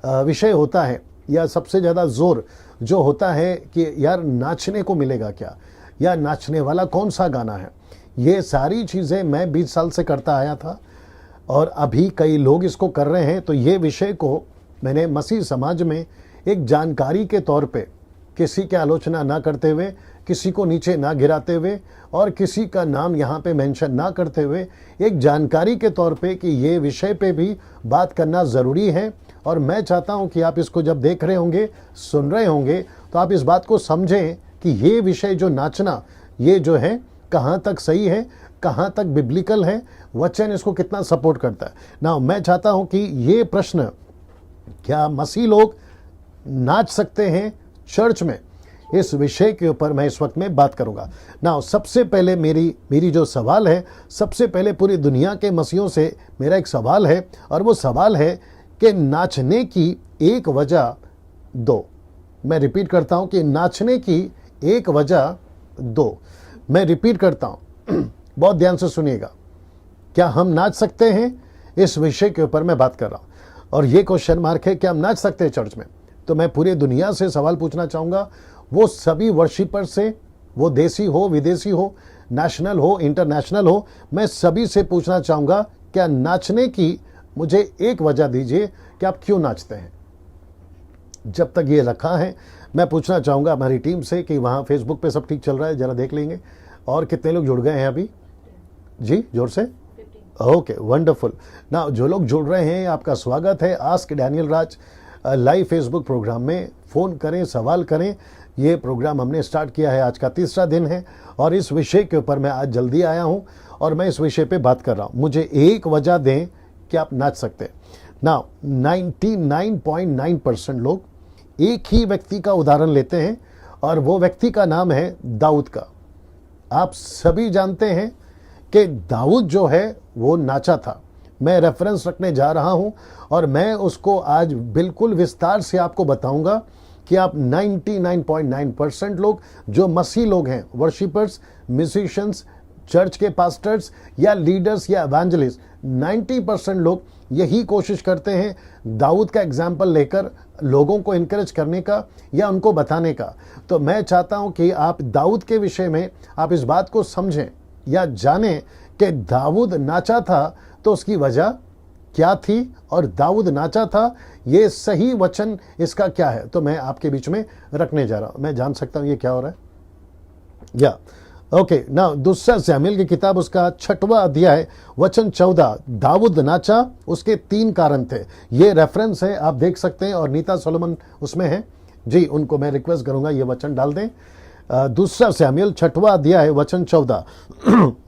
विषय होता है या सबसे ज़्यादा जोर जो होता है कि यार नाचने को मिलेगा क्या, या नाचने वाला कौन सा गाना है, ये सारी चीज़ें मैं 20 साल से करता आया था और अभी कई लोग इसको कर रहे हैं। तो ये विषय को मैंने मसीह समाज में एक जानकारी के तौर पे, किसी की आलोचना ना करते हुए, किसी को नीचे ना गिराते हुए और किसी का नाम यहाँ पे मेंशन ना करते हुए, एक जानकारी के तौर पे कि ये विषय पे भी बात करना ज़रूरी है। और मैं चाहता हूँ कि आप इसको जब देख रहे होंगे, सुन रहे होंगे, तो आप इस बात को समझें कि ये विषय जो नाचना, ये जो है कहाँ तक सही है, कहाँ तक बिब्लिकल है, वचन इसको कितना सपोर्ट करता है ना। मैं चाहता हूँ कि ये प्रश्न, क्या मसीह लोग नाच सकते हैं चर्च में, इस विषय के ऊपर मैं इस वक्त में बात करूंगा ना। सबसे पहले मेरी जो सवाल है, सबसे पहले पूरी दुनिया के मसीहों से मेरा एक सवाल है, और वो सवाल है कि नाचने की एक वजह दो। मैं रिपीट करता हूं कि नाचने की एक वजह दो। मैं रिपीट करता हूं, बहुत ध्यान से सुनिएगा। क्या हम नाच सकते हैं, इस विषय के ऊपर मैं बात कर रहा हूं। और ये क्वेश्चन मार्क है कि हम नाच सकते हैं चर्च में। तो मैं पूरी दुनिया से सवाल पूछना चाहूँगा, वो सभी वर्शिपर से, वो देसी हो, विदेशी हो, नेशनल हो, इंटरनेशनल हो, मैं सभी से पूछना चाहूँगा, क्या नाचने की मुझे एक वजह दीजिए कि आप क्यों नाचते हैं। जब तक ये रखा है, मैं पूछना चाहूँगा हमारी टीम से कि वहाँ फेसबुक पे सब ठीक चल रहा है, ज़रा देख लेंगे। और कितने लोग जुड़ गए हैं अभी जी, जोर से? ओके, वंडरफुल ना। जो लोग जुड़ रहे हैं, आपका स्वागत है आस्क डैनियल राज लाइव फेसबुक प्रोग्राम में। फ़ोन करें, सवाल करें। ये प्रोग्राम हमने स्टार्ट किया है, आज का तीसरा दिन है, और इस विषय के ऊपर मैं आज जल्दी आया हूँ और मैं इस विषय पे बात कर रहा हूँ। मुझे एक वजह दें कि आप नाच सकते हैं ना। 99.9% लोग एक ही व्यक्ति का उदाहरण लेते हैं, और वो व्यक्ति का नाम है दाऊद का। आप सभी जानते हैं कि दाऊद जो है वो नाचा था। मैं रेफरेंस रखने जा रहा हूं और मैं उसको आज बिल्कुल विस्तार से आपको बताऊंगा कि आप 99.9% लोग जो मसीह लोग हैं, वर्शिपर्स, म्यूजिशियंस, चर्च के पास्टर्स या लीडर्स या एवेंजलिस्ट, 90% लोग यही कोशिश करते हैं दाऊद का एग्जाम्पल लेकर लोगों को इनकरेज करने का या उनको बताने का। तो मैं चाहता हूं कि आप दाऊद के विषय में आप इस बात को समझें या जानें कि दाऊद नाचा था तो उसकी वजह क्या थी, और दाऊद नाचा था, ये सही वचन इसका क्या है। तो मैं आपके बीच में रखने जा रहा हूं। मैं जान सकता हूं ये क्या हो रहा है या ओके ना। दूसरा शमूएल की किताब, उसका 6वां अध्याय, वचन 14, दाऊद नाचा, उसके 3 कारण थे। ये रेफरेंस है, आप देख सकते हैं, और नीता सोलोमन उसमें है जी, उनको मैं रिक्वेस्ट करूंगा ये वचन डाल दें। दूसरा शमूएल 6वां अध्याय वचन 14।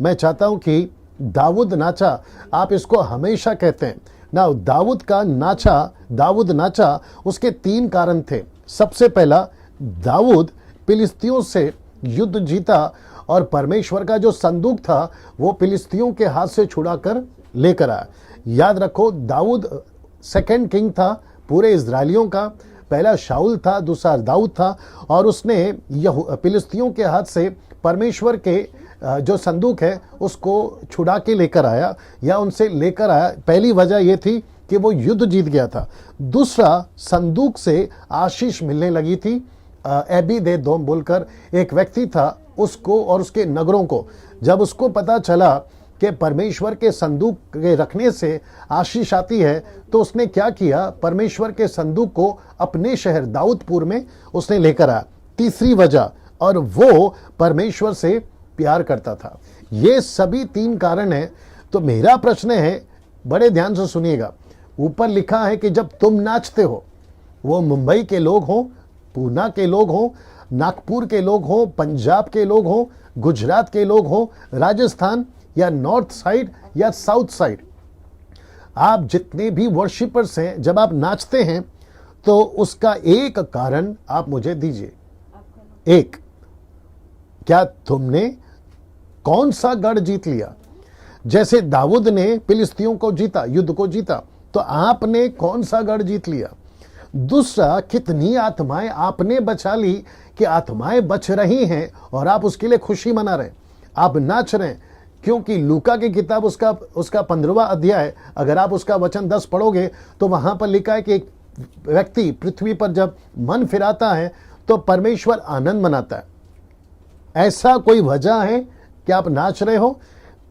मैं चाहता हूं कि दाऊद नाचा, आप इसको हमेशा कहते हैं ना, दाऊद नाचा, उसके 3 कारण थे। सबसे पहला, दाऊद फिलिस्तियों से युद्ध जीता और परमेश्वर का जो संदूक था वो फिलिस्तियों के हाथ से छुड़ाकर लेकर आया। याद रखो, दाऊद सेकंड किंग था पूरे इजरायलियों का। पहला शाऊल था, दूसरा दाऊद था, और उसने फिलिस्तियों के हाथ से परमेश्वर के जो संदूक है उसको छुड़ा के लेकर आया या उनसे लेकर आया। पहली वजह यह थी कि वो युद्ध जीत गया था। दूसरा, संदूक से आशीष मिलने लगी थी। एबी दे दोम बोलकर एक व्यक्ति था, उसको और उसके नगरों को जब उसको पता चला कि परमेश्वर के संदूक के रखने से आशीष आती है, तो उसने क्या किया, परमेश्वर के संदूक को अपने शहर दाऊदपुर में उसने लेकर आया। तीसरी वजह, और वो परमेश्वर से प्यार करता था। ये सभी 3 कारण हैं। तो मेरा प्रश्न है, बड़े ध्यान से सुनिएगा, ऊपर लिखा है कि जब तुम नाचते हो, वो मुंबई के लोग हों, पूना के लोग हों, नागपुर के लोग हों, पंजाब के लोग हों, गुजरात के लोग हों, राजस्थान या नॉर्थ साइड या साउथ साइड, आप जितने भी वर्शिपर्स हैं, जब आप नाचते हैं तो उसका एक कारण आप मुझे दीजिए। एक, क्या तुमने कौन सा गढ़ जीत लिया? जैसे दाऊद ने फिलिस्तियों को जीता, युद्ध को जीता, तो आपने कौन सा गढ़ जीत लिया? दूसरा, कितनी आत्माएं आपने बचा ली कि आत्माएं बच रही हैं और आप उसके लिए खुशी मना रहे हैं, आप नाच रहे हैं। क्योंकि लूका की किताब उसका 15वां अध्याय, अगर आप उसका वचन 10 पढ़ोगे तो वहां पर लिखा है कि व्यक्ति पृथ्वी पर जब मन फिराता है तो परमेश्वर आनंद मनाता है। ऐसा कोई वजह है कि आप नाच रहे हो?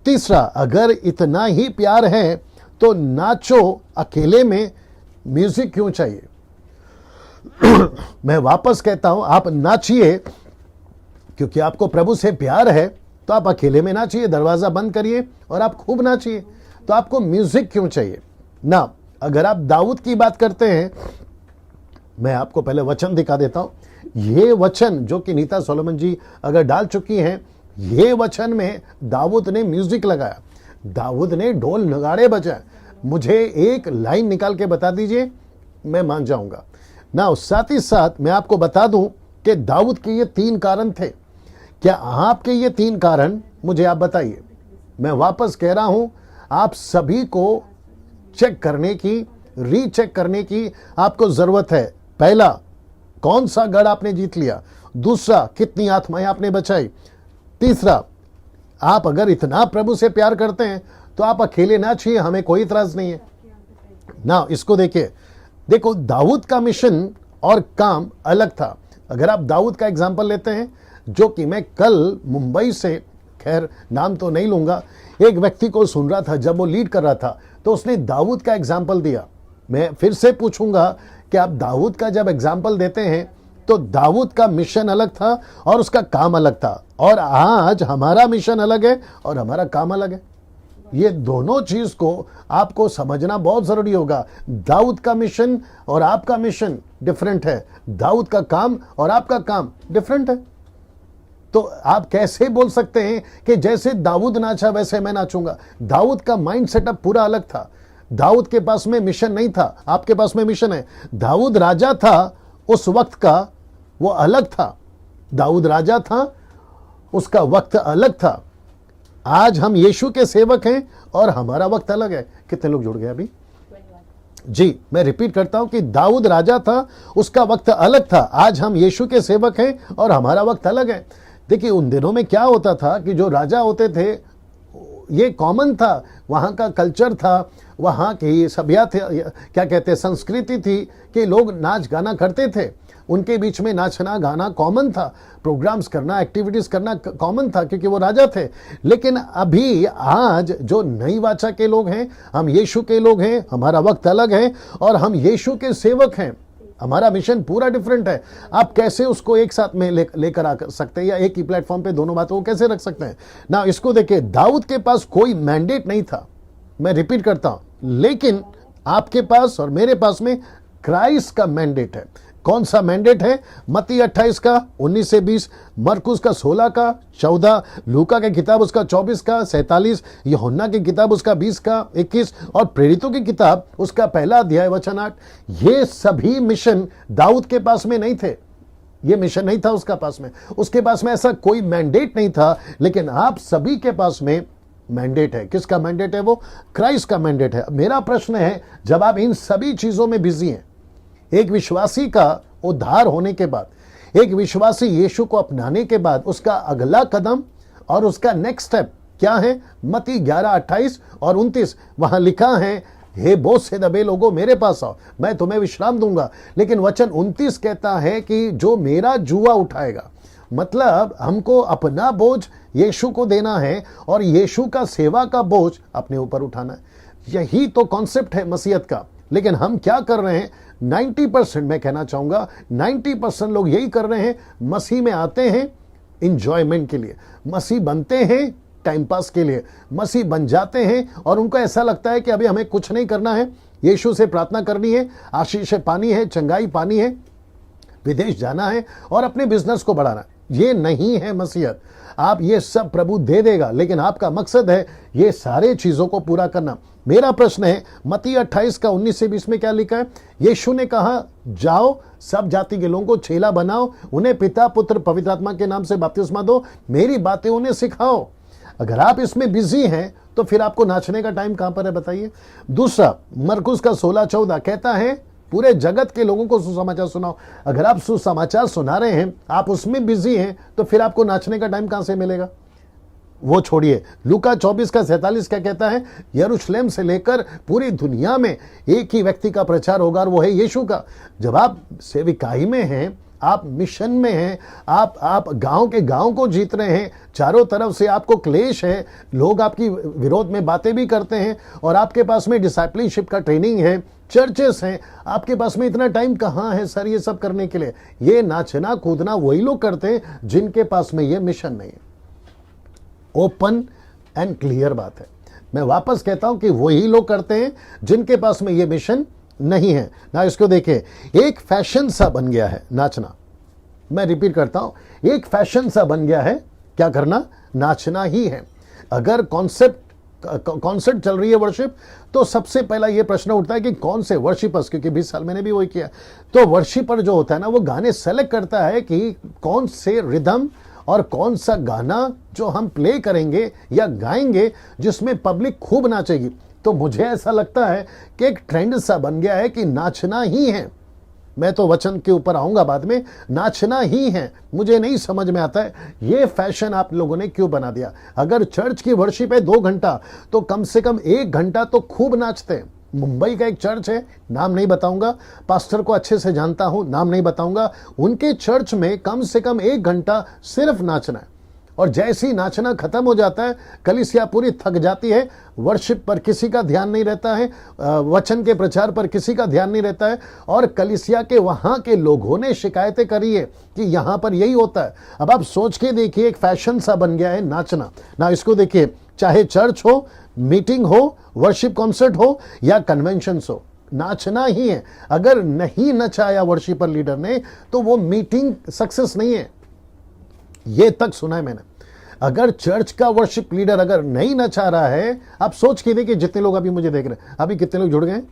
तीसरा, अगर इतना ही प्यार है तो नाचो, अकेले में म्यूजिक क्यों चाहिए? मैं वापस कहता हूं, आप नाचिए क्योंकि आपको प्रभु से प्यार है, तो आप अकेले में नाचिए, दरवाजा बंद करिए और आप खूब नाचिए। तो आपको म्यूजिक क्यों चाहिए ना? अगर आप दाऊद की बात करते हैं, मैं आपको पहले वचन दिखा देता हूं। ये वचन जो कि नीता सोलोमन जी अगर डाल चुकी हैं, ये वचन में दाऊद ने म्यूजिक लगाया, दाऊद ने ढोल नगाड़े बजाए। मुझे एक लाइन निकाल के बता दीजिए, मैं मान जाऊंगा ना। साथ ही साथ मैं आपको बता दूं कि दाऊद के ये 3 कारण थे। क्या आपके ये 3 कारण मुझे आप बताइए। मैं वापस कह रहा हूं, आप सभी को चेक करने की, रीचेक करने की आपको जरूरत है। पहला, कौन सा गढ़ आपने जीत लिया? दूसरा, कितनी आत्माएं आपने बचाई? तीसरा, आप अगर इतना प्रभु से प्यार करते हैं तो आप अकेले ना चाहिए, हमें कोई इतराज नहीं है ना। इसको देखिए, देखो दाऊद का मिशन और काम अलग था। अगर आप दाऊद का एग्जाम्पल लेते हैं, जो कि मैं कल मुंबई से, खैर नाम तो नहीं लूंगा, एक व्यक्ति को सुन रहा था जब वो लीड कर रहा था, तो उसने दाऊद का एग्जाम्पल दिया। मैं फिर से पूछूंगा कि आप दाऊद का जब एग्जाम्पल देते हैं तो दाऊद का मिशन अलग था और उसका काम अलग था, और आज हमारा मिशन अलग है और हमारा काम अलग है। ये दोनों चीज को आपको समझना बहुत जरूरी होगा। दाऊद का मिशन और आपका मिशन डिफरेंट है, दाऊद का काम और आपका काम डिफरेंट है। तो आप कैसे बोल सकते हैं कि जैसे दाऊद नाचा वैसे मैं नाचूंगा? दाऊद का माइंड सेटअप पूरा अलग था। दाऊद के पास में मिशन नहीं था, आपके पास में मिशन है। दाऊद राजा था, उस वक्त का वो अलग था। दाऊद राजा था, उसका वक्त अलग था। आज हम यीशु के सेवक हैं और हमारा वक्त अलग है। कितने लोग जुड़ गए अभी? जी, मैं रिपीट करता हूं कि दाऊद राजा था, उसका वक्त अलग था। आज हम यीशु के सेवक हैं और हमारा वक्त अलग है। देखिए, उन दिनों में क्या होता था कि जो राजा होते थे, ये कॉमन था, वहां का कल्चर था, वहां की सभ्यता, क्या कहते, संस्कृति थी कि लोग नाच गाना करते थे। उनके बीच में नाचना गाना कॉमन था, प्रोग्राम्स करना, एक्टिविटीज करना कॉमन था, क्योंकि वो राजा थे। लेकिन अभी आज जो नई वाचा के लोग हैं, हम यीशु के लोग हैं, हमारा वक्त अलग है और हम यीशु के सेवक हैं। हमारा मिशन पूरा डिफरेंट है। आप कैसे उसको एक साथ में लेकर आ सकते हैं, या एक ही प्लेटफॉर्म पे दोनों बातों को कैसे रख सकते हैं ना? इसको देखिए, दाऊद के पास कोई मैंडेट नहीं था, मैं रिपीट करता हूं, लेकिन आपके पास और मेरे पास में क्राइस्ट का मैंडेट है। कौन सा मैंडेट है? मत्ती 28 का 19 से 20, मरकुस का 16 का 14, लूका की किताब उसका 24 का 47, यूहन्ना की किताब उसका 20 का 21 और प्रेरितों की किताब उसका 1 अध्याय वचन 8। ये सभी मिशन दाऊद के पास में नहीं थे। ये मिशन नहीं था उसका पास में, उसके पास में ऐसा कोई मैंडेट नहीं था। लेकिन आप सभी के पास में मैंडेट है। किसका मैंडेट है? वो क्राइस्ट का मैंडेट है। मेरा प्रश्न है, जब आप इन सभी चीजों में बिजी हैं, एक विश्वासी का उद्धार होने के बाद, एक विश्वासी यीशु को अपनाने के बाद, उसका अगला कदम और उसका नेक्स्ट स्टेप क्या है? मत्ती 11, 28 और 29 वहां लिखा है, हे बोझ से दबे लोगों मेरे पास आओ, मैं तुम्हें विश्राम दूंगा। लेकिन वचन 29 कहता है कि जो मेरा जुआ उठाएगा, मतलब हमको अपना बोझ यीशु को देना है और यीशु का सेवा का बोझ अपने ऊपर उठाना है। यही तो कॉन्सेप्ट है मसीहत का। लेकिन हम क्या कर रहे हैं? 90%, मैं कहना चाहूंगा 90% लोग यही कर रहे हैं, मसीह में आते हैं इंजॉयमेंट के लिए, मसीह बनते हैं टाइम पास के लिए, मसीह बन जाते हैं और उनको ऐसा लगता है कि अभी हमें कुछ नहीं करना है, यीशु से प्रार्थना करनी है, आशीष पानी है, चंगाई पानी है, विदेश जाना है और अपने बिजनेस को बढ़ाना है। ये नहीं है मसीहत। आप ये सब प्रभु दे देगा, लेकिन आपका मकसद है ये सारे चीजों को पूरा करना। मेरा प्रश्न है, मत्ती 28 का 19 से 20 में क्या लिखा है? यीशु ने कहा, जाओ सब जाति के लोगों को चेला बनाओ, उन्हें पिता पुत्र पवित्र आत्मा के नाम से बपतिस्मा दो, मेरी बातें उन्हें सिखाओ। अगर आप इसमें बिजी हैं तो फिर आपको नाचने का टाइम कहां पर है बताइए? दूसरा, मरकुस का 16-14 कहता है, पूरे जगत के लोगों को सुसमाचार सुनाओ। अगर आप सुसमाचार सुना रहे हैं, आप उसमें बिजी हैं, तो फिर आपको नाचने का टाइम कहां से मिलेगा? वो छोड़िए। लूका 24:47 क्या कहता है? यरूशलेम से लेकर पूरी दुनिया में एक ही व्यक्ति का प्रचार होगा और वो है यीशु का। जब आप सेविकाई में हैं, आप मिशन में हैं, आप गांव के गांव को जीत रहे हैं, चारों तरफ से आपको क्लेश है, लोग आपकी विरोध में बातें भी करते हैं, और आपके पास में डिसाइपलशिप का ट्रेनिंग है, चर्चेस हैं, आपके पास में इतना टाइम कहाँ है सर ये सब करने के लिए? ये नाचना कूदना वही लोग करते हैं जिनके पास में ये मिशन नहीं है। ओपन एंड क्लियर बात है। मैं वापस कहता हूं कि वही लोग करते हैं जिनके पास में ये मिशन नहीं है ना। इसको देखिए, एक फैशन सा बन गया है नाचना। मैं रिपीट करता हूं, एक फैशन सा बन गया है क्या करना? नाचना ही है। अगर कॉन्सेप्ट चल रही है वर्शिप, तो सबसे पहला ये प्रश्न उठता है कि कौन से वर्शिपर्स, क्योंकि 20 साल मैंने भी वही किया, तो वर्शिपर जो होता है ना, वो गाने सेलेक्ट करता है कि कौन से रिदम और कौन सा गाना जो हम प्ले करेंगे या गाएंगे जिसमें पब्लिक खूब नाचेगी। तो मुझे ऐसा लगता है कि एक ट्रेंड सा बन गया है कि नाचना ही है। मैं तो वचन के ऊपर आऊंगा बाद में, नाचना ही है। मुझे नहीं समझ में आता है ये फैशन आप लोगों ने क्यों बना दिया। अगर चर्च की वर्शिप है 2 घंटा, तो कम से कम 1 घंटा तो खूब नाचते हैं। मुंबई का एक चर्च है, नाम नहीं बताऊंगा, पास्टर को अच्छे से जानता हूं, नाम नहीं बताऊंगा। उनके चर्च में कम से कम 1 घंटा सिर्फ नाचना है, और जैसे ही नाचना खत्म हो जाता है, कलीसिया पूरी थक जाती है। वर्शिप पर किसी का ध्यान नहीं रहता है, वचन के प्रचार पर किसी का ध्यान नहीं रहता है, और कलीसिया के वहां के लोगों ने शिकायतें करी है कि यहां पर यही होता है। अब आप सोच के देखिए, एक फैशन सा बन गया है नाचना ना। इसको देखिए, चाहे चर्च हो, मीटिंग हो, वर्शिप कॉन्सर्ट हो या कन्वेंशन हो, नाचना ही है। अगर नहीं नचाया वर्शिपर लीडर ने, तो वो मीटिंग सक्सेस नहीं है। ये तक सुना है मैंने। अगर चर्च का वर्शिप लीडर अगर नहीं नचा रहा है, आप सोच के देखिए जितने लोग अभी मुझे देख रहे हैं, अभी कितने लोग जुड़ गए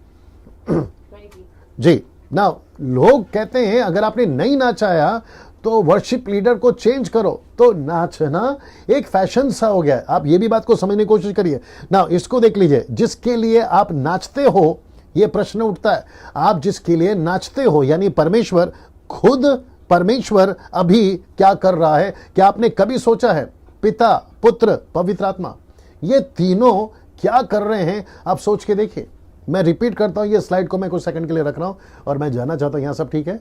जी ना। लोग कहते हैं अगर आपने नहीं नाचाया तो वर्शिप लीडर को चेंज करो। तो नाचना एक फैशन सा हो गया है। आप ये भी बात को समझने की कोशिश करिए ना। इसको देख लीजिए, जिसके लिए आप नाचते हो, ये प्रश्न उठता है, आप जिसके लिए नाचते हो यानी परमेश्वर, खुद परमेश्वर अभी क्या कर रहा है? क्या आपने कभी सोचा है? पिता, पुत्र, पवित्र आत्मा, ये तीनों क्या कर रहे हैं? आप सोच के देखिए। मैं रिपीट करता हूं, ये स्लाइड को मैं कुछ सेकंड के लिए रख रहा हूं और मैं जानना चाहता हूं यहां सब ठीक है?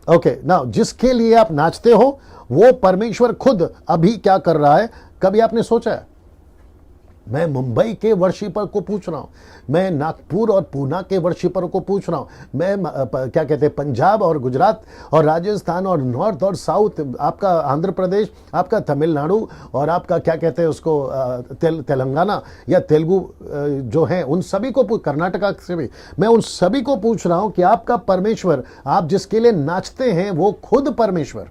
ओके नाउ, जिसके लिए आप नाचते हो वो परमेश्वर खुद अभी क्या कर रहा है? कभी आपने सोचा है? मैं मुंबई के वर्शिपर को पूछ रहा हूं, मैं नागपुर और पूना के वर्शिपर को पूछ रहा हूं, मैं क्या कहते हैं, पंजाब और गुजरात और राजस्थान और नॉर्थ और साउथ, आपका आंध्र प्रदेश, आपका तमिलनाडु और आपका क्या कहते हैं उसको तेलंगाना या तेलुगु जो है, उन सभी को, कर्नाटका से भी, मैं उन सभी को पूछ रहा हूं कि आपका परमेश्वर, आप जिसके लिए नाचते हैं, वो खुद परमेश्वर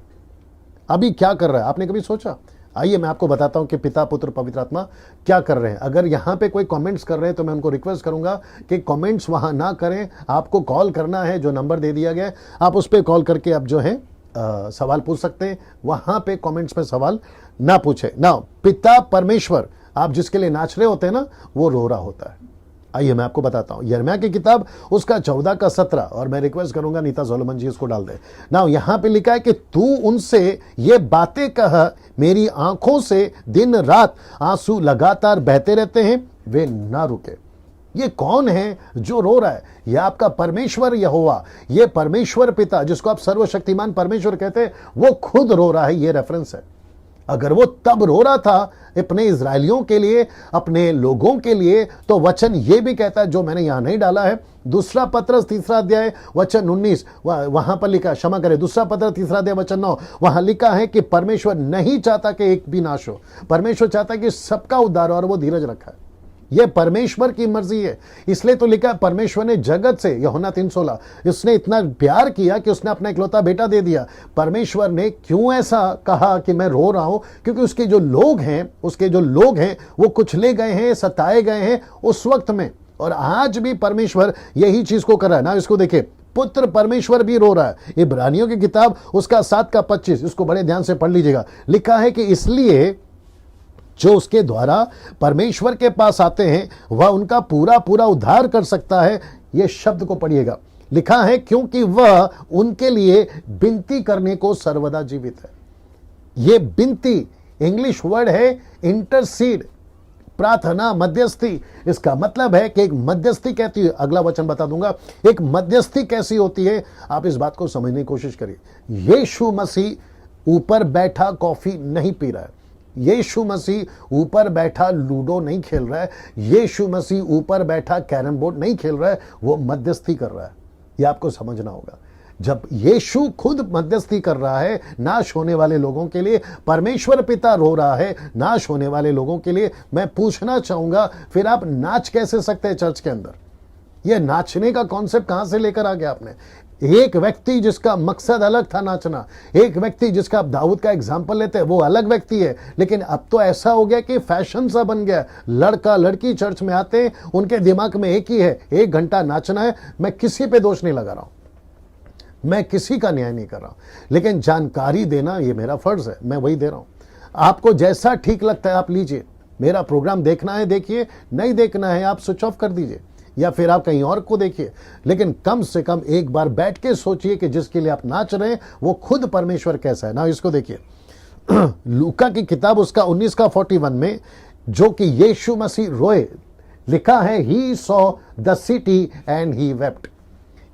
अभी क्या कर रहा है? आपने कभी सोचा? आइए मैं आपको बताता हूं कि पिता, पुत्र, पवित्र आत्मा क्या कर रहे हैं। अगर यहां पे कोई कमेंट्स कर रहे हैं तो मैं उनको रिक्वेस्ट करूंगा कि कमेंट्स वहां ना करें। आपको कॉल करना है, जो नंबर दे दिया गया है, आप उस पर कॉल करके आप जो है सवाल पूछ सकते हैं। वहां पे कमेंट्स पे सवाल ना पूछे ना। पिता परमेश्वर, आप जिसके लिए नाच रहे होते हैं ना, वो रो रहा होता है। आइए मैं आपको बताता हूं, यिर्मयाह की किताब उसका 14-17, और मैं रिक्वेस्ट करूंगा नीता सोलोमन जी इसको डाल दे ना। यहां पे लिखा है कि तू उनसे ये बातें कह, मेरी आंखों से दिन रात आंसू लगातार बहते रहते हैं, वे ना रुके। ये कौन है जो रो रहा है? ये आपका परमेश्वर यहोवा, ये परमेश्वर पिता, जिसको आप सर्वशक्तिमान परमेश्वर कहते हैं, वो खुद रो रहा है। ये रेफरेंस है। अगर वो तब रो रहा था अपने इजरायलियों के लिए, अपने लोगों के लिए, तो वचन ये भी कहता है, जो मैंने यहां नहीं डाला है, 2 पत्रस 3 अध्याय वचन 19, वहां पर लिखा, क्षमा करें, 2 पत्रस 3 अध्याय वचन 9, वहां लिखा है कि परमेश्वर नहीं चाहता कि एक भी नाश हो, परमेश्वर चाहता है कि सबका उद्धार हो, और वो धीरज रखा है। यह परमेश्वर की मर्जी है। इसलिए तो लिखा है, परमेश्वर ने जगत से, यूहन्ना 3:16, उसने इतना प्यार किया कि उसने अपना इकलौता बेटा दे दिया। परमेश्वर ने क्यों ऐसा कहा कि मैं रो रहा हूं? क्योंकि उसके जो लोग हैं वो कुचले गए हैं, सताए गए हैं उस वक्त में, और आज भी परमेश्वर यही चीज को कर रहा है ना। इसको देखिए, पुत्र परमेश्वर भी रो रहा है। इब्रानियों की किताब उसका 7-25, इसको बड़े ध्यान से पढ़ लीजिएगा। लिखा है कि इसलिए जो उसके द्वारा परमेश्वर के पास आते हैं, वह उनका पूरा पूरा उद्धार कर सकता है। यह शब्द को पढ़िएगा। लिखा है, क्योंकि वह उनके लिए विनती करने को सर्वदा जीवित है। यह विनती इंग्लिश वर्ड है इंटरसीड, प्रार्थना, मध्यस्थी। इसका मतलब है कि एक मध्यस्थी कहती है, अगला वचन बता दूंगा, एक मध्यस्थी कैसी होती है, आप इस बात को समझने की कोशिश करिए। यीशु मसीह ऊपर बैठा कॉफी नहीं पी रहा है, यीशु मसीह ऊपर बैठा लूडो नहीं खेल रहा है, यीशु मसीह ऊपर बैठा कैरम बोर्ड नहीं खेल रहा है, वो मध्यस्थी कर रहा है। ये आपको समझना होगा। जब यीशु खुद मध्यस्थी कर रहा है नाश होने वाले लोगों के लिए, परमेश्वर पिता रो रहा है नाश होने वाले लोगों के लिए, मैं पूछना चाहूंगा फिर आप नाच कैसे सकते हैं चर्च के अंदर? ये नाचने का कॉन्सेप्ट कहां से लेकर आ गया आपने? एक व्यक्ति जिसका मकसद अलग था नाचना, एक व्यक्ति जिसका आप दाऊद का एग्जाम्पल लेते हैं वो अलग व्यक्ति है, लेकिन अब तो ऐसा हो गया कि फैशन सा बन गया। लड़का लड़की चर्च में आते हैं, उनके दिमाग में एक ही है, 1 घंटा नाचना है। मैं किसी पे दोष नहीं लगा रहा हूं, मैं किसी का न्याय नहीं कर रहा हूं, लेकिन जानकारी देना ये मेरा फर्ज है, मैं वही दे रहा हूं। आपको जैसा ठीक लगता है आप लीजिए, मेरा प्रोग्राम देखना है देखिए, नहीं देखना है आप स्विच ऑफ कर दीजिए या फिर आप कहीं और को देखिए, लेकिन कम से कम एक बार बैठ के सोचिए कि जिसके लिए आप नाच रहे हैं वो खुद परमेश्वर कैसा है ना। इसको देखिए लूका की किताब उसका 19:41 में, जो कि यीशु मसीह रोए, लिखा है he saw the city and he wept.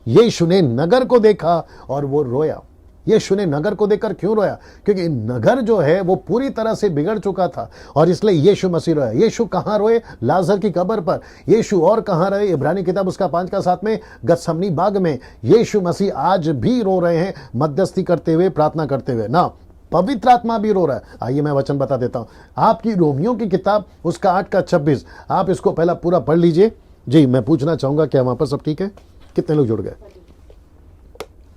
Yeshu ने नगर को देखा और वो रोया। यीशु ने नगर को देखकर क्यों रोया? क्योंकि नगर जो है वो पूरी तरह से बिगड़ चुका था और इसलिए यीशु मसीह रोया। यीशु कहां रोए? लाजर की कब्र पर। यीशु और कहां रहे? इब्रानी किताब उसका 5:7 में गतसमनी बाग में। यीशु मसीह आज भी रो रहे हैं, मध्यस्थी करते हुए, प्रार्थना करते हुए ना। पवित्र आत्मा भी रो रहा है। आइए मैं वचन बता देता हूं, आपकी रोमियो की किताब उसका 8:26, आप इसको पहला पूरा पढ़ लीजिए। जी मैं पूछना चाहूंगा क्या वहां पर सब ठीक है? कितने लोग जुड़ गए?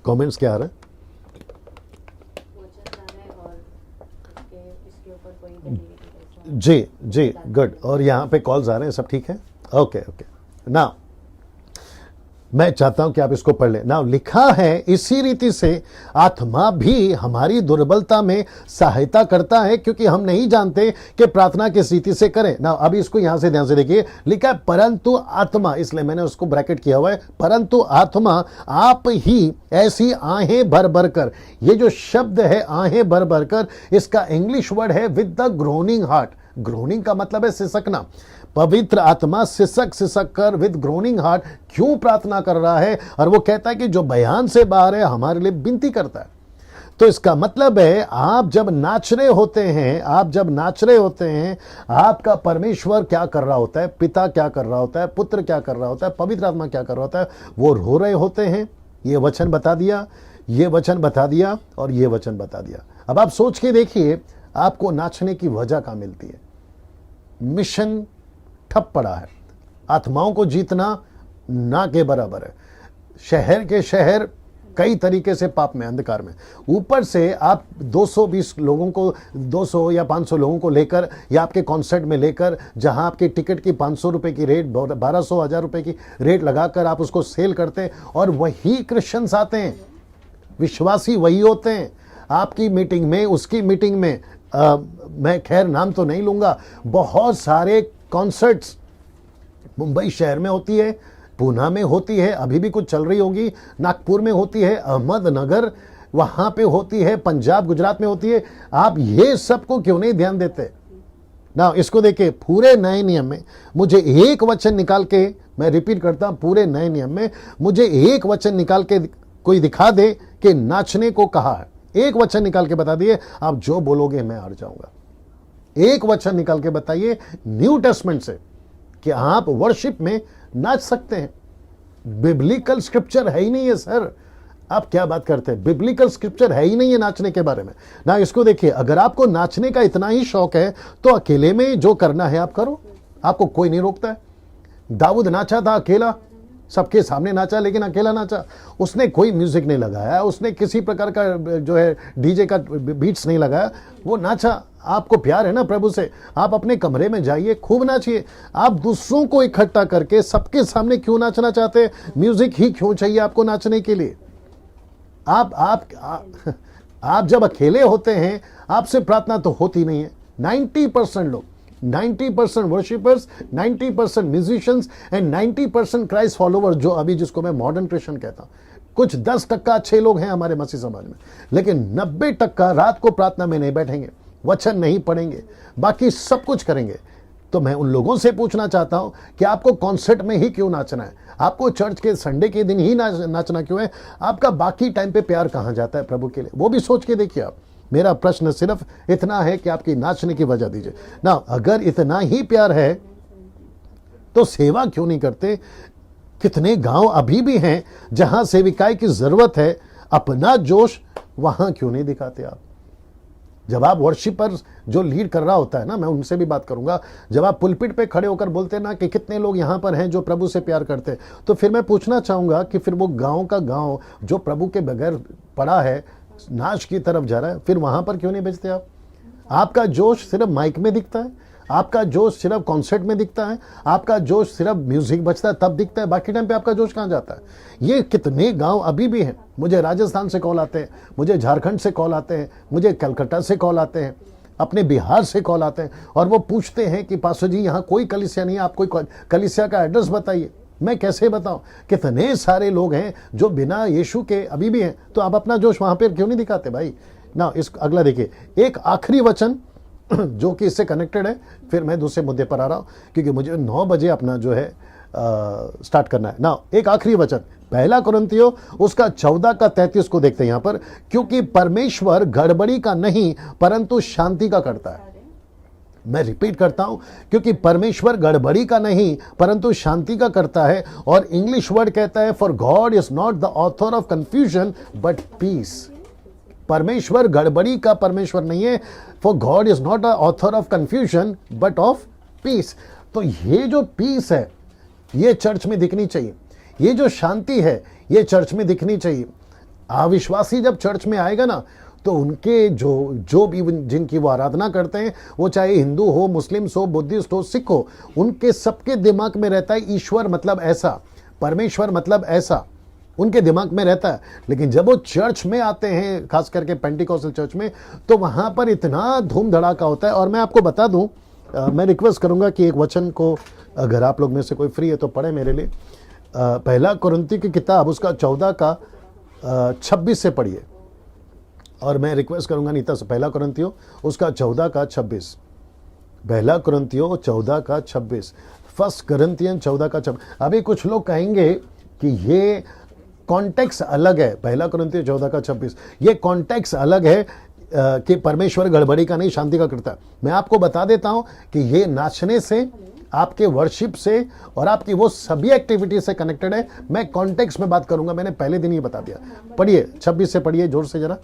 कमेंट्स क्या आ रहा है? जी जी गुड। और यहाँ पे कॉल्स आ रहे हैं, सब ठीक है? Okay okay. नाउ मैं चाहता हूं कि आप इसको पढ़ लें। नाउ लिखा है इसी रीति से आत्मा भी हमारी दुर्बलता में सहायता करता है, क्योंकि हम नहीं जानते कि प्रार्थना किस रीति से करें। नाउ अभी इसको यहां से ध्यान से देखिए, लिखा है परंतु आत्मा, इसलिए मैंने उसको ब्रैकेट किया हुआ है, परंतु आत्मा आप ही ऐसी आहें भर भर कर। ये जो शब्द है आहें भर भर कर, इसका इंग्लिश वर्ड है with the groaning heart. Groaning का मतलब है सिसकना। पवित्र आत्मा सिसक सिसक कर विद ग्रोनिंग हार्ट क्यों प्रार्थना कर रहा है? और वो कहता है कि जो बयान से बाहर है हमारे लिए विनती करता है। तो इसका मतलब है आप जब नाच रहे होते हैं, आप जब नाच रहे होते हैं, आपका परमेश्वर क्या कर रहा होता है, पिता क्या कर रहा होता है, पुत्र क्या कर रहा होता है, पवित्र आत्मा क्या कर रहा होता है? वो रो रहे होते हैं। ये वचन बता दिया, ये वचन बता दिया और ये वचन बता दिया। अब आप सोच के देखिए आपको नाचने की वजह कहां मिलती है? मिशन ठप पड़ा है। आत्माओं को जीतना ना के बराबर है। शहर के शहर कई तरीके से पाप में, अंधकार में, ऊपर से आप 220 लोगों को, 200 या 500 लोगों को लेकर या आपके कॉन्सर्ट में लेकर, जहां आपके टिकट की 500 रुपए की रेट, 1200 1000 रुपए की रेट लगाकर आप उसको सेल करते हैं, और वही क्रिश्चियंस आते हैं, विश्वासी वही होते हैं आपकी मीटिंग में, उसकी मीटिंग में। मैं खैर नाम तो नहीं लूंगा, बहुत सारे कॉन्सर्ट्स मुंबई शहर में होती है, पूना में होती है, अभी भी कुछ चल रही होगी, नागपुर में होती है, अहमदनगर वहां पे होती है, पंजाब गुजरात में होती है। आप ये सबको क्यों नहीं ध्यान देते ना? इसको देखिए, पूरे नए नियम में मुझे एक वचन निकाल के, मैं रिपीट करता हूं, पूरे नए नियम में मुझे एक वचन निकाल के कोई दिखा दे कि नाचने को कहा है। एक वचन निकाल के बता दिए, आप जो बोलोगे मैं हार जाऊंगा। एक वचन निकाल के बताइए न्यू टेस्टमेंट से कि आप वर्शिप में नाच सकते हैं। बिब्लिकल स्क्रिप्चर है ही नहीं है सर, आप क्या बात करते हैं? बिब्लिकल स्क्रिप्चर है ही नहीं है नाचने के बारे में ना। इसको देखिए, अगर आपको नाचने का इतना ही शौक है तो अकेले में जो करना है आप करो, आपको कोई नहीं रोकता है। दाऊद नाचा था अकेला, सबके सामने नाचा, लेकिन अकेला नाचा। उसने कोई म्यूजिक नहीं लगाया, उसने किसी प्रकार का जो है डीजे का बीट्स नहीं लगाया, वो नाचा। आपको प्यार है ना प्रभु से, आप अपने कमरे में जाइए, खूब नाचिए। आप दूसरों को इकट्ठा करके सबके सामने क्यों नाचना चाहते हैं? म्यूजिक ही क्यों चाहिए आपको नाचने के लिए? आप जब अकेले होते हैं आपसे प्रार्थना तो होती नहीं है। 90% लोग, 90% worshippers, 90% musicians and 90% Christ follower, जो अभी जिसको मैं मॉडर्न क्रिश्चियन कहता हूं। कुछ 10% अच्छे लोग हैं हमारे मसीह समाज में, लेकिन 90% रात को प्रार्थना में नहीं बैठेंगे। वचन नहीं पढ़ेंगे, बाकी सब कुछ करेंगे। तो मैं उन लोगों से पूछना चाहता हूं कि आपको कॉन्सर्ट में ही क्यों नाचना है, आपको चर्च के संडे के दिन ही नाचना क्यों है, आपका बाकी टाइम पे प्यार कहां जाता है प्रभु के लिए, वो भी सोच के देखिए आप। मेरा प्रश्न सिर्फ इतना है कि आपकी नाचने की वजह दीजिए ना। अगर इतना ही प्यार है तो सेवा क्यों नहीं करते? कितने गांव अभी भी हैं जहां सेविकाई की जरूरत है, अपना जोश वहां क्यों नहीं दिखाते आप? जब आप वर्शिपर जो लीड कर रहा होता है ना, मैं उनसे भी बात करूंगा, जब आप पुलपिट पे खड़े होकर बोलते हैं ना कि कितने लोग यहां पर हैं जो प्रभु से प्यार करते हैं, तो फिर मैं पूछना चाहूंगा कि फिर वो गांव का गांव जो प्रभु के बगैर पड़ा है, नाश की तरफ जा रहा है, फिर वहां पर क्यों नहीं भेजते आप? आपका जोश सिर्फ माइक में दिखता है, आपका जोश सिर्फ कॉन्सर्ट में दिखता है, आपका जोश सिर्फ म्यूजिक बजता है तब दिखता है, बाकी टाइम पे आपका जोश कहां जाता है? ये कितने गांव अभी भी हैं। मुझे राजस्थान से कॉल आते हैं, मुझे झारखंड से कॉल आते हैं, मुझे कलकत्ता से कॉल आते हैं, अपने बिहार से कॉल आते हैं, और वो पूछते हैं कि पास्टर जी यहाँ कोई कलीसिया नहीं है, आप कोई कलीसिया का एड्रेस बताइए। मैं कैसे बताऊं? कितने सारे लोग हैं जो बिना यीशु के अभी भी हैं, तो आप अपना जोश वहां पर क्यों नहीं दिखाते भाई ना? इस अगला देखिए, एक आखिरी वचन जो कि इससे कनेक्टेड है, फिर मैं दूसरे मुद्दे पर आ रहा हूं क्योंकि मुझे 9 बजे अपना जो है स्टार्ट करना है ना। एक आखिरी वचन, पहला कुरिन्थियों उसका 14 का 33 को देखते हैं यहां पर, क्योंकि परमेश्वर गड़बड़ी का नहीं परंतु शांति का करता है। मैं रिपीट करता हूं, क्योंकि परमेश्वर गड़बड़ी का नहीं परंतु शांति का करता है। और इंग्लिश वर्ड कहता है, for God is not the author of confusion but peace. परमेश्वर गड़बड़ी का परमेश्वर नहीं है, for God is not a author of confusion but of peace. तो ये जो पीस है ये चर्च में दिखनी चाहिए, ये जो शांति है ये चर्च में दिखनी चाहिए। अविश्वासी जब चर्च में आएगा ना, तो उनके जो भी जिनकी वो आराधना करते हैं, वो चाहे हिंदू हो, मुस्लिम हो, बुद्धिस्ट हो, सिख हो, उनके सबके दिमाग में रहता है ईश्वर मतलब ऐसा, परमेश्वर मतलब ऐसा, उनके दिमाग में रहता है। लेकिन जब वो चर्च में आते हैं, खास करके पेंटिकॉस्टल चर्च में, तो वहां पर इतना धूम धड़ाका होता है। और मैं आपको बता दूं, मैं रिक्वेस्ट करूंगा कि एक वचन को अगर आप लोग में से कोई फ्री है तो पढ़े मेरे लिए। पहला कुरिन्थियों की किताब उसका 14 का 26 से पढ़िए। और मैं रिक्वेस्ट करूंगा नीता से, पहला कुरिन्थियों उसका 14 का 26, पहला कुरिन्थियों 14 का 26, फर्स्ट कुरिन्थियन 14 का 26। अभी कुछ लोग कहेंगे कि ये कॉन्टेक्स्ट अलग है, पहला कुरिन्थियों 14 का 26, ये कॉन्टेक्स्ट अलग है कि परमेश्वर गड़बड़ी का नहीं शांति का करता है। मैं आपको बता देता हूं कि ये नाचने से, आपके वर्शिप से और आपकी वो सभी एक्टिविटी से कनेक्टेड है। मैं कॉन्टेक्स्ट में बात करूंगा, मैंने पहले दिन ही बता दिया। पढ़िए 26 से पढ़िए जोर से जरा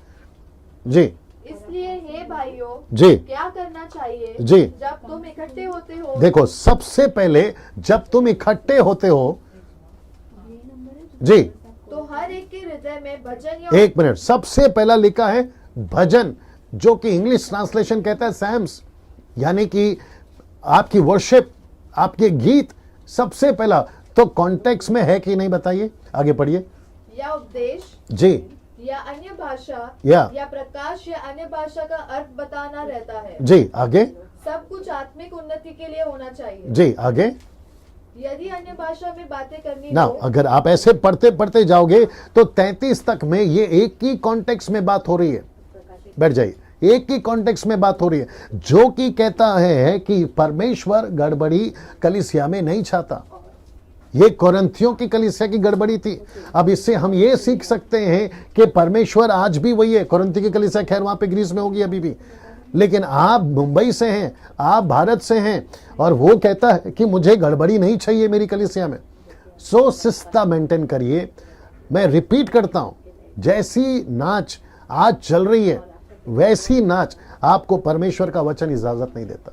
जी। इसलिए हे भाइयों जी, क्या करना चाहिए जी, जब तुम इकट्ठे होते हो? देखो, सबसे पहले जब तुम इकट्ठे होते हो जी, तो हर एक के हृदय में भजन या एक मिनट, सबसे पहला लिखा है भजन, जो कि इंग्लिश ट्रांसलेशन कहता है सैम्स, यानी कि आपकी वर्शिप, आपके गीत सबसे पहला। तो कॉन्टेक्स्ट में है कि नहीं बताइए, आगे पढ़िए। या उपदेश जी, या अन्य भाषा या प्रकाश या अन्य भाषा का अर्थ बताना रहता है। जी, आगे सब कुछ आत्मिक उन्नति के लिए होना चाहिए। जी, आगे यदि अन्य भाषा में बातें करनी ना। हो, अगर आप ऐसे पढ़ते पढ़ते जाओगे तो 33 तक में ये एक ही कॉन्टेक्स्ट में बात हो रही है। बैठ जाइए, एक ही कॉन्टेक्स्ट में बात हो रही है, जो कि कहता है कि परमेश्वर गड़बड़ी कलीसिया में नहीं चाहता। ये कोरिन्थियों की कलीसिया की गड़बड़ी थी। अब इससे हम ये सीख सकते हैं कि परमेश्वर आज भी वही है। कोरिन्थी की कलीसिया खैर वहां पे ग्रीस में होगी अभी भी, लेकिन आप मुंबई से हैं, आप भारत से हैं, और वो कहता है कि मुझे गड़बड़ी नहीं चाहिए मेरी कलीसिया में। सो शिष्टता मेंटेन करिए। मैं रिपीट करता हूं, जैसी नाच आज चल रही है वैसी नाच आपको परमेश्वर का वचन इजाजत नहीं देता,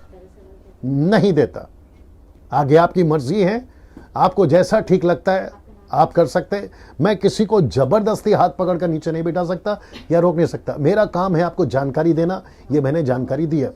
नहीं देता। आगे आपकी मर्जी है, आपको जैसा ठीक लगता है आप कर सकते हैं। मैं किसी को जबरदस्ती हाथ पकड़कर नीचे नहीं बिठा सकता या रोक नहीं सकता। मेरा काम है आपको जानकारी देना, ये मैंने जानकारी दी है।